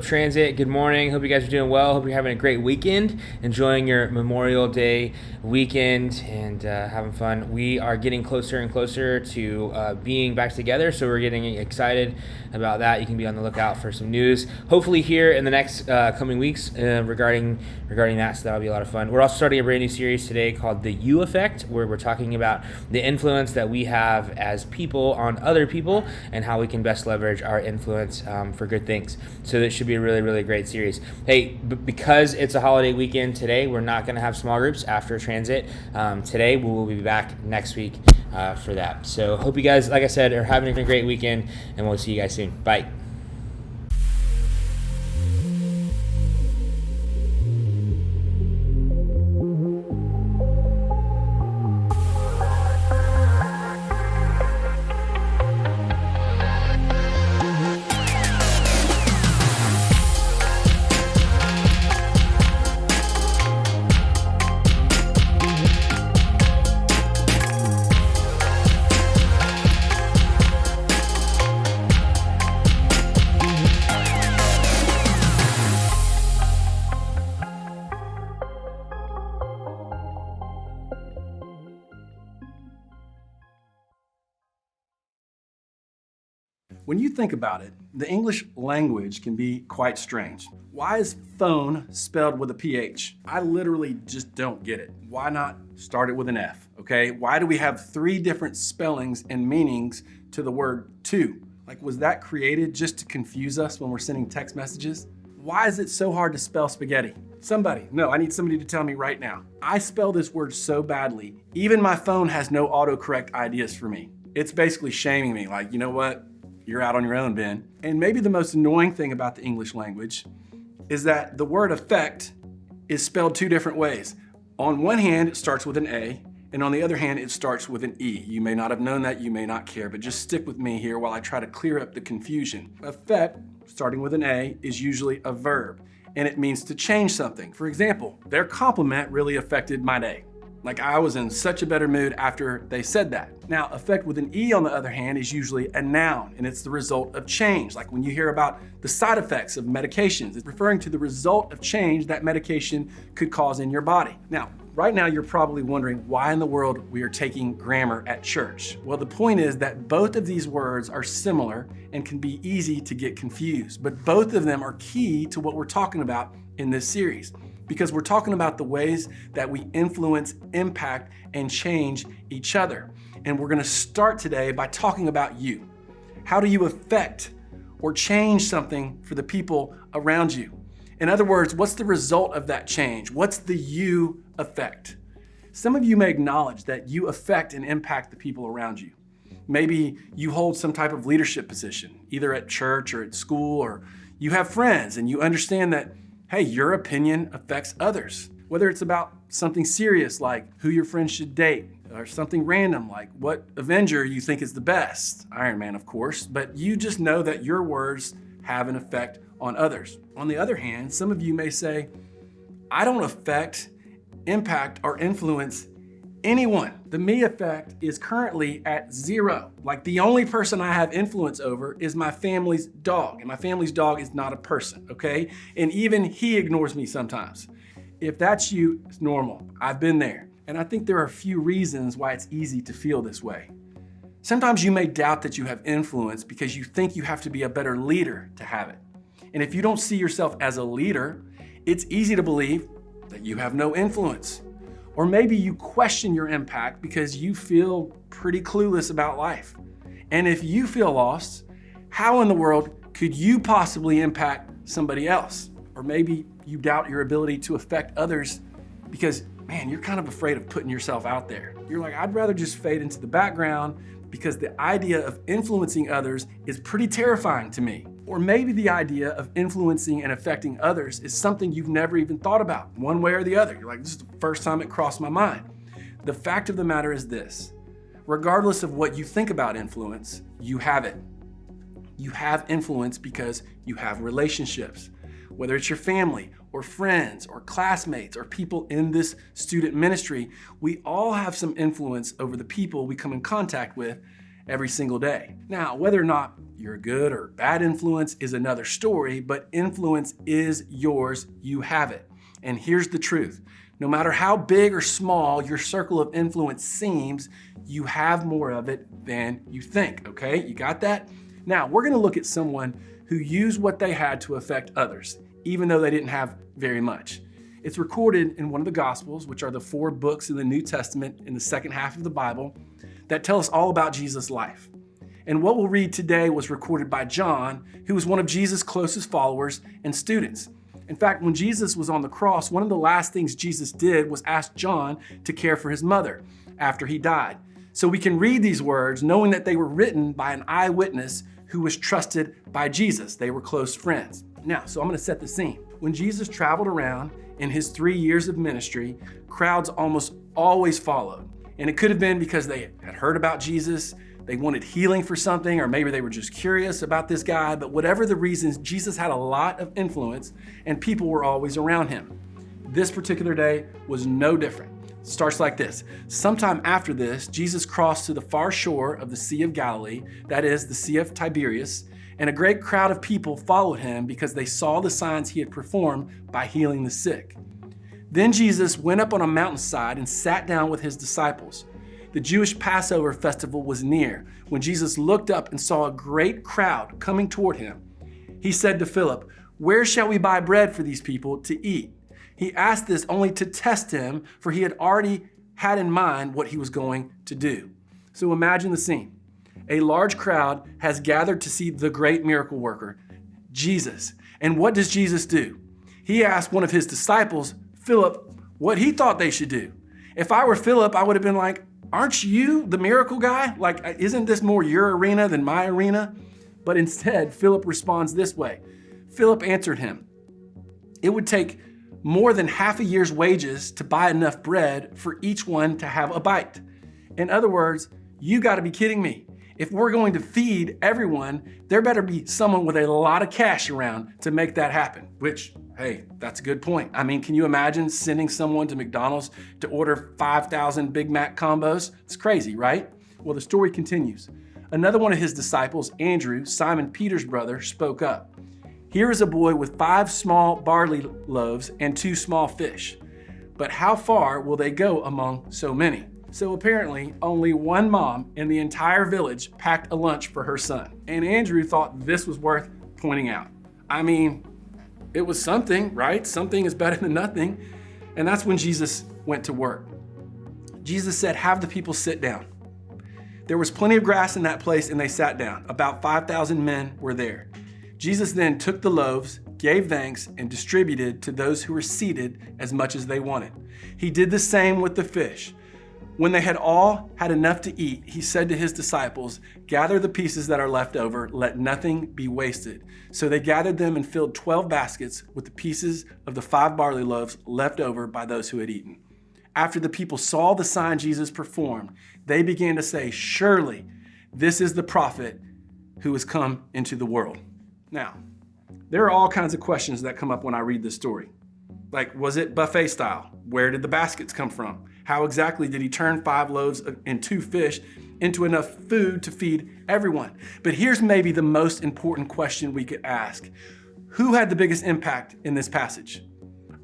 Transit, good morning. Hope you guys are doing well. Hope you're having a great weekend, enjoying your Memorial Day weekend and having fun. We are getting closer and closer to being back together, so we're getting excited about that. You can be on the lookout for some news, hopefully here in the next coming weeks regarding that. So that'll be a lot of fun. We're also starting a brand new series today called The You Effect, where we're talking about the influence that we have as people on other people and how we can best leverage our influence for good things. So that should be a really, really great series. Hey, because it's a holiday weekend today, we're not going to have small groups after transit. Today, we will be back next week for that. So hope you guys, like I said, are having a great weekend, and we'll see you guys soon. Bye. When you think about it, the English language can be quite strange. Why is phone spelled with a PH? I literally just don't get it. Why not start it with an F, okay? Why do we have 3 different spellings and meanings to the word to? Like, was that created just to confuse us when we're sending text messages? Why is it so hard to spell spaghetti? I need somebody to tell me right now. I spell this word so badly, even my phone has no autocorrect ideas for me. It's basically shaming me, like, you know what? You're out on your own, Ben. And maybe the most annoying thing about the English language is that the word affect is spelled 2 different ways. On one hand, it starts with an A, and on the other hand, it starts with an E. You may not have known that, you may not care, but just stick with me here while I try to clear up the confusion. Affect, starting with an A, is usually a verb, and it means to change something. For example, their compliment really affected my day. Like, I was in such a better mood after they said that. Now, affect with an E, on the other hand, is usually a noun, and it's the result of change. Like when you hear about the side effects of medications, it's referring to the result of change that medication could cause in your body. Now, right now, you're probably wondering why in the world we are taking grammar at church. Well, the point is that both of these words are similar and can be easy to get confused, but both of them are key to what we're talking about in this series, because we're talking about the ways that we influence, impact, and change each other. And we're gonna start today by talking about you. How do you affect or change something for the people around you? In other words, what's the result of that change? What's the you effect? Some of you may acknowledge that you affect and impact the people around you. Maybe you hold some type of leadership position, either at church or at school, or you have friends and you understand that, hey, your opinion affects others. Whether it's about something serious like who your friends should date, or something random like what Avenger you think is the best, Iron Man of course, but you just know that your words have an effect on others. On the other hand, some of you may say, I don't affect, impact, or influence anyone. The me effect is currently at 0. Like, the only person I have influence over is my family's dog, and my family's dog is not a person, okay? And even he ignores me sometimes. If that's you, it's normal. I've been there. And I think there are a few reasons why it's easy to feel this way. Sometimes you may doubt that you have influence because you think you have to be a better leader to have it. And if you don't see yourself as a leader, it's easy to believe that you have no influence. Or maybe you question your impact because you feel pretty clueless about life. And if you feel lost, how in the world could you possibly impact somebody else? Or maybe you doubt your ability to affect others because, man, you're kind of afraid of putting yourself out there. You're like, I'd rather just fade into the background because the idea of influencing others is pretty terrifying to me. Or maybe the idea of influencing and affecting others is something you've never even thought about, one way or the other. You're like, this is the first time it crossed my mind. The fact of the matter is this: regardless of what you think about influence, you have it. You have influence because you have relationships. Whether it's your family or friends or classmates or people in this student ministry, we all have some influence over the people we come in contact with, every single day. Now, whether or not you're a good or bad influence is another story, but influence is yours. You have it. And here's the truth. No matter how big or small your circle of influence seems, you have more of it than you think, okay? You got that? Now, we're gonna look at someone who used what they had to affect others, even though they didn't have very much. It's recorded in one of the Gospels, which are the 4 books in the New Testament in the second half of the Bible, that tell us all about Jesus' life. And what we'll read today was recorded by John, who was one of Jesus' closest followers and students. In fact, when Jesus was on the cross, one of the last things Jesus did was ask John to care for his mother after he died. So we can read these words knowing that they were written by an eyewitness who was trusted by Jesus. They were close friends. Now, so I'm gonna set the scene. When Jesus traveled around in his 3 years of ministry, crowds almost always followed. And it could have been because they had heard about Jesus, they wanted healing for something, or maybe they were just curious about this guy, but whatever the reasons, Jesus had a lot of influence and people were always around him. This particular day was no different. It starts like this. Sometime after this, Jesus crossed to the far shore of the Sea of Galilee, that is the Sea of Tiberias, and a great crowd of people followed him because they saw the signs he had performed by healing the sick. Then Jesus went up on a mountainside and sat down with his disciples. The Jewish Passover festival was near when Jesus looked up and saw a great crowd coming toward him. He said to Philip, "Where shall we buy bread for these people to eat?" He asked this only to test him, for he had already had in mind what he was going to do. So imagine the scene. A large crowd has gathered to see the great miracle worker, Jesus. And what does Jesus do? He asked one of his disciples, Philip, what he thought they should do. If I were Philip, I would have been like, aren't you the miracle guy? Like, isn't this more your arena than my arena? But instead, Philip responds this way. Philip answered him, it would take more than half a year's wages to buy enough bread for each one to have a bite. In other words, you gotta be kidding me. If we're going to feed everyone, there better be someone with a lot of cash around to make that happen, which, hey, that's a good point. I mean, can you imagine sending someone to McDonald's to order 5,000 Big Mac combos? It's crazy, right? Well, the story continues. Another one of his disciples, Andrew, Simon Peter's brother, spoke up. Here is a boy with 5 small barley loaves and 2 small fish. But how far will they go among so many? So apparently, only one mom in the entire village packed a lunch for her son. And Andrew thought this was worth pointing out. I mean, it was something, right? Something is better than nothing. And that's when Jesus went to work. Jesus said, have the people sit down. There was plenty of grass in that place and they sat down. About 5,000 men were there. Jesus then took the loaves, gave thanks, and distributed to those who were seated as much as they wanted. He did the same with the fish. When they had all had enough to eat, he said to his disciples, gather the pieces that are left over, let nothing be wasted. So they gathered them and filled 12 baskets with the pieces of the 5 barley loaves left over by those who had eaten. After the people saw the sign Jesus performed, they began to say, surely this is the prophet who has come into the world. Now, there are all kinds of questions that come up when I read this story. Like, was it buffet style? Where did the baskets come from? How exactly did he turn 5 loaves and 2 fish into enough food to feed everyone? But here's maybe the most important question we could ask. Who had the biggest impact in this passage?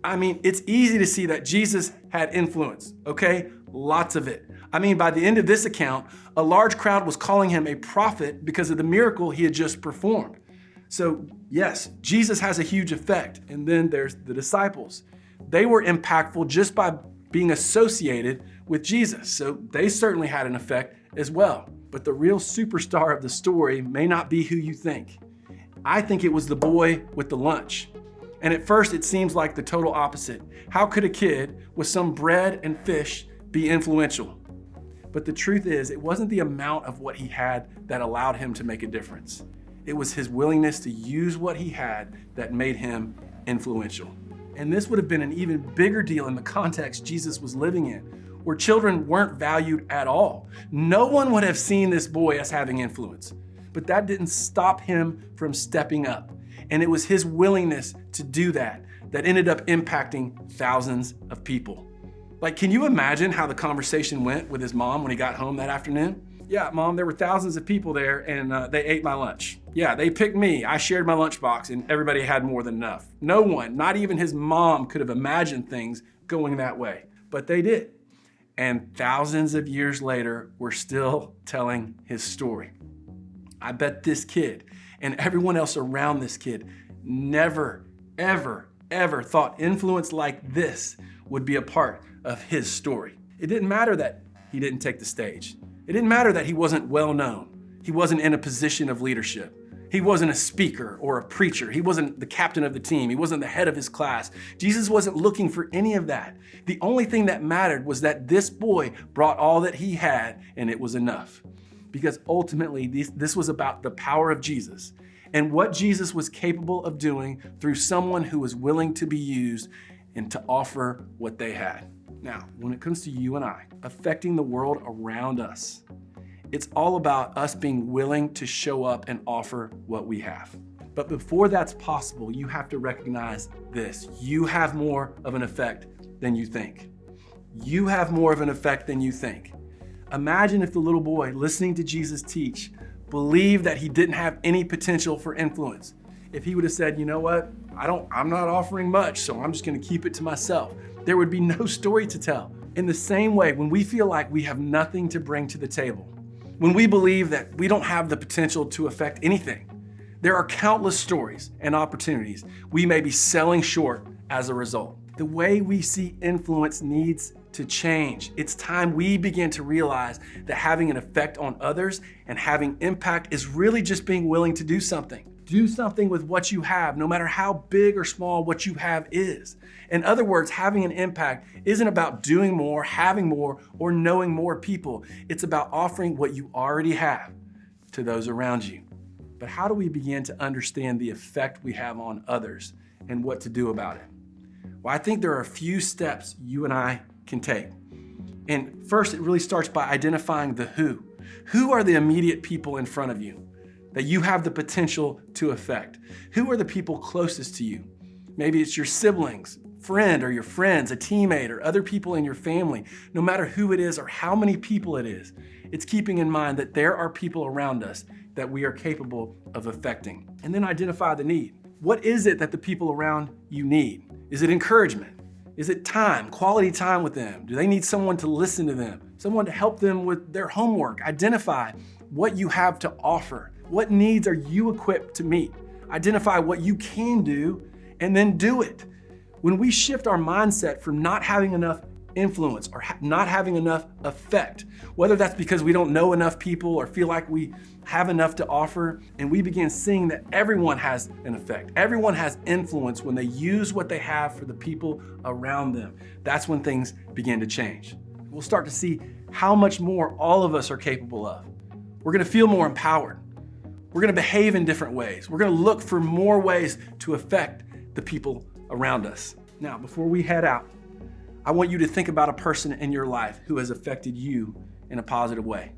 I mean, it's easy to see that Jesus had influence, okay? Lots of it. I mean, by the end of this account, a large crowd was calling him a prophet because of the miracle he had just performed. So yes, Jesus has a huge effect. And then there's the disciples. They were impactful just by being associated with Jesus. So they certainly had an effect as well. But the real superstar of the story may not be who you think. I think it was the boy with the lunch. And at first it seems like the total opposite. How could a kid with some bread and fish be influential? But the truth is, it wasn't the amount of what he had that allowed him to make a difference. It was his willingness to use what he had that made him influential. And this would have been an even bigger deal in the context Jesus was living in, where children weren't valued at all. No one would have seen this boy as having influence, but that didn't stop him from stepping up. And it was his willingness to do that ended up impacting thousands of people. Like, can you imagine how the conversation went with his mom when he got home that afternoon? Yeah, Mom, there were thousands of people there and they ate my lunch. Yeah, they picked me. I shared my lunchbox and everybody had more than enough. No one, not even his mom, could have imagined things going that way, but they did. And thousands of years later, we're still telling his story. I bet this kid and everyone else around this kid never, ever, ever thought influence like this would be a part of his story. It didn't matter that he didn't take the stage. It didn't matter that he wasn't well known. He wasn't in a position of leadership. He wasn't a speaker or a preacher. He wasn't the captain of the team. He wasn't the head of his class. Jesus wasn't looking for any of that. The only thing that mattered was that this boy brought all that he had, and it was enough. Because ultimately, this was about the power of Jesus and what Jesus was capable of doing through someone who was willing to be used and to offer what they had. Now, when it comes to you and I, affecting the world around us, it's all about us being willing to show up and offer what we have. But before that's possible, you have to recognize this. You have more of an effect than you think. You have more of an effect than you think. Imagine if the little boy listening to Jesus teach believed that he didn't have any potential for influence. If he would have said, you know what, I'm not offering much, so I'm just gonna keep it to myself. There would be no story to tell. In the same way, when we feel like we have nothing to bring to the table, when we believe that we don't have the potential to affect anything, there are countless stories and opportunities we may be selling short as a result. The way we see influence needs to change. It's time we begin to realize that having an effect on others and having impact is really just being willing to do something. Do something with what you have, no matter how big or small what you have is. In other words, having an impact isn't about doing more, having more, or knowing more people. It's about offering what you already have to those around you. But how do we begin to understand the effect we have on others and what to do about it? Well, I think there are a few steps you and I can take. And first, it really starts by identifying the who. Who are the immediate people in front of you that you have the potential to affect? Who are the people closest to you? Maybe it's your siblings, friend or your friends, a teammate or other people in your family. No matter who it is or how many people it is, it's keeping in mind that there are people around us that we are capable of affecting. And then identify the need. What is it that the people around you need? Is it encouragement? Is it time, quality time with them? Do they need someone to listen to them? Someone to help them with their homework? Identify what you have to offer. What needs are you equipped to meet? Identify what you can do and then do it. When we shift our mindset from not having enough influence or not having enough effect, whether that's because we don't know enough people or feel like we have enough to offer, and we begin seeing that everyone has an effect, everyone has influence when they use what they have for the people around them, that's when things begin to change. We'll start to see how much more all of us are capable of. We're gonna feel more empowered. We're gonna behave in different ways. We're gonna look for more ways to affect the people around us. Now, before we head out, I want you to think about a person in your life who has affected you in a positive way.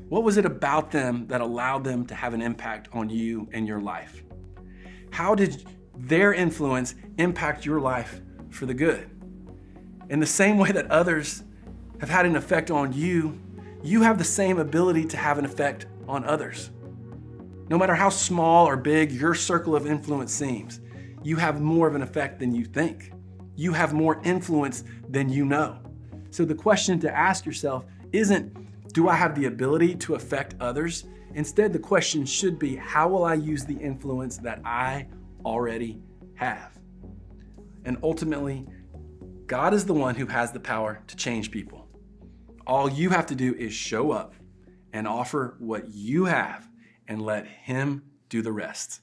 What was it about them that allowed them to have an impact on you and your life? How did their influence impact your life for the good? In the same way that others have had an effect on you, you have the same ability to have an effect on others. No matter how small or big your circle of influence seems, you have more of an effect than you think. You have more influence than you know. So the question to ask yourself isn't, do I have the ability to affect others? Instead, the question should be, how will I use the influence that I already have? And ultimately, God is the one who has the power to change people. All you have to do is show up and offer what you have and let Him do the rest.